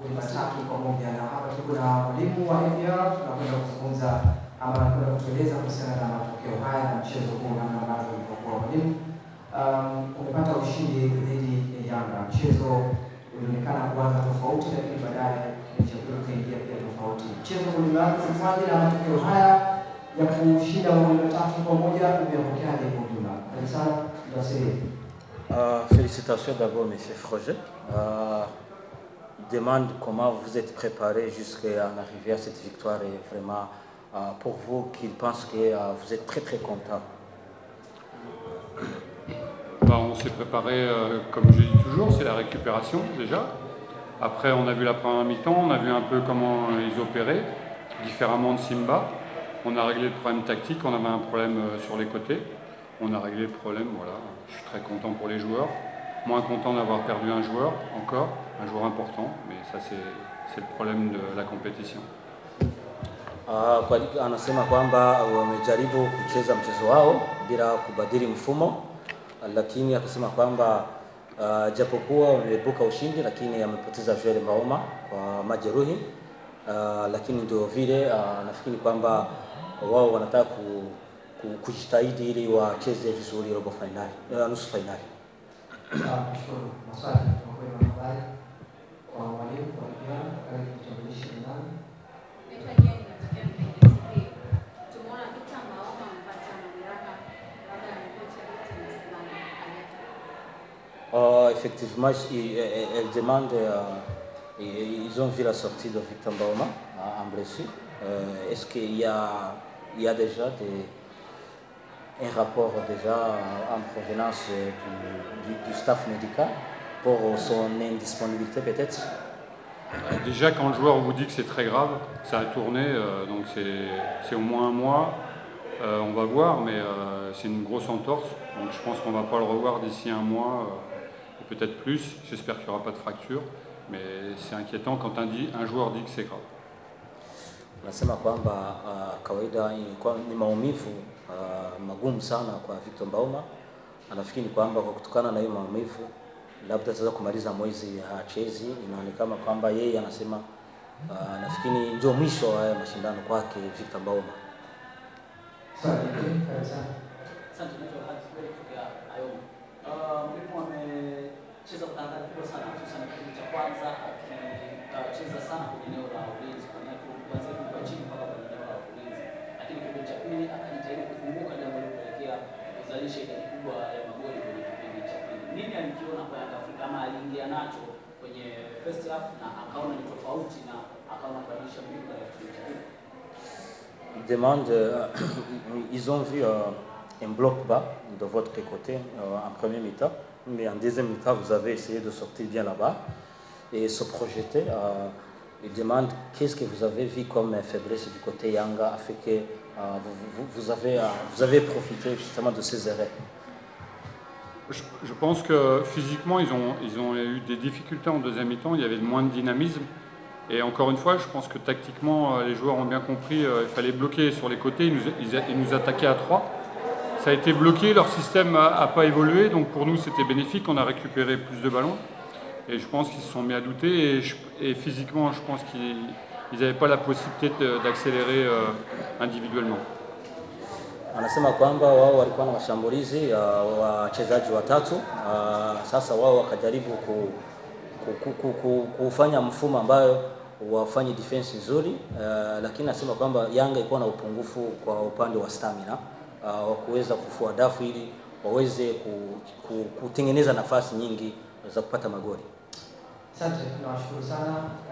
magoli matatu kwa moja, na hapa tuko na mwalimu wa APR tunakwenda kuzungumza ama tunakwenda kutueleza kuhusiana na matokeo haya na mchezo huu namna ambavyo ulivyokuwa. Mwalimu, umepata ushindi dhidi ya Yanga. Mchezo ulionekana kuanza tofauti, lakini baadaye mchezo ukaingia pia tofauti. Mchezo ulioanza na matokeo haya ya kushinda magoli matatu kwa moja umepokeaje kwa ujumla? Félicitations d'abord, M. Froger. Demande comment vous êtes préparé jusqu'à en arriver à cette victoire et vraiment pour vous qu'il pense que vous êtes très content. On s'est préparé comme je dis toujours, c'est la récupération déjà. Après on a vu la première mi-temps, on a vu un peu comment ils opéraient, différemment de Simba. On a réglé le problème tactique, on avait un problème sur les côtés. On a réglé le problème, voilà. Je suis très content pour les joueurs. Moins content d'avoir perdu un joueur, encore, un joueur important, mais ça c'est le problème de la compétition. Anasema kwamba wamejaribu kucheza mchezo wao bila kubadili mfumo, lakini akasema kwamba japokuwa wameepuka ushindi lakini amepoteza Joel Maoma kwa majeruhi, lakini ndio vile nafikiri kwamba wao wanataka kujitahidi ili wacheze vizuri robo finali, nusu finali. Effectivement, elle demande, ils ont vu la sortie de Victor Mboma en blessure. Est-ce qu'il y a déjà un rapport déjà en provenance du staff médical pour son indisponibilité peut-être? Déjà quand le joueur vous dit que c'est très grave, ça a tourné, donc c'est au moins un mois, on va voir, mais c'est une grosse entorse, donc je pense qu'on ne va pas le revoir d'ici un mois, et peut-être plus. J'espère qu'il n'y aura pas de fracture, mais c'est inquiétant quand un joueur dit que c'est grave. Nasema kwamba kawaida ni maumivu magumu sana kwa Victor Mboma. Anafikiri kwamba kwa kutokana na hiyo maumivu labda ataweza kumaliza mwezi hachezi. Inaonekana kwamba yeye anasema nafikiri ndio mwisho wa mashindano kwake Victor Mboma. Asante kutoka Ayoma. Mlipo amecheza kwa tahadhari kubwa sana, hususan kipindi cha kwanza akicheza sana kwenye eneo la ulinzi, kuanzia kwa chini mpaka kwenye eneo la ulinzi. Lakini kipindi cha pili akajitahidi kufunguka, jambo lililopelekea kuzalisha idadi kubwa ya magoli kwenye kipindi cha pili. Nini alikiona kwa Yanga Afrika ama aliingia nacho kwenye first half na akaona ni tofauti na akaona kubadilisha mbinu kwa kipindi cha pili? Il demande, ils ont vu un bloc bas de votre côté en premier mi-temps, mais en deuxième mi-temps, vous avez essayé de sortir bien là-bas et se projeter. Il demande qu'est-ce que vous avez vu comme faiblesse du côté Yanga, afin que vous avez profité justement de ces erreurs. Je pense que physiquement, ils ont eu des difficultés en deuxième mi-temps, il y avait moins de dynamisme. Et encore une fois, je pense que tactiquement, les joueurs ont bien compris, il fallait bloquer sur les côtés, ils nous attaquaient à 3. Ça a été bloqué, leur système n'a pas évolué, donc pour nous c'était bénéfique, on a récupéré plus de ballons. Et je pense qu'ils se sont mis à douter, et physiquement, je pense qu'ils n'avaient pas la possibilité d'accélérer individuellement. Anasema kwamba wao walikuwa na washambulizi wachezaji watatu, sasa wao wakajaribu kufanya mfumo ambayo wafanye defense nzuri, lakini anasema kwamba Yanga ilikuwa na upungufu kwa upande wa stamina wa kuweza kufua dafu ili waweze kutengeneza nafasi nyingi za kupata magoli. Asante, tunawashukuru sana.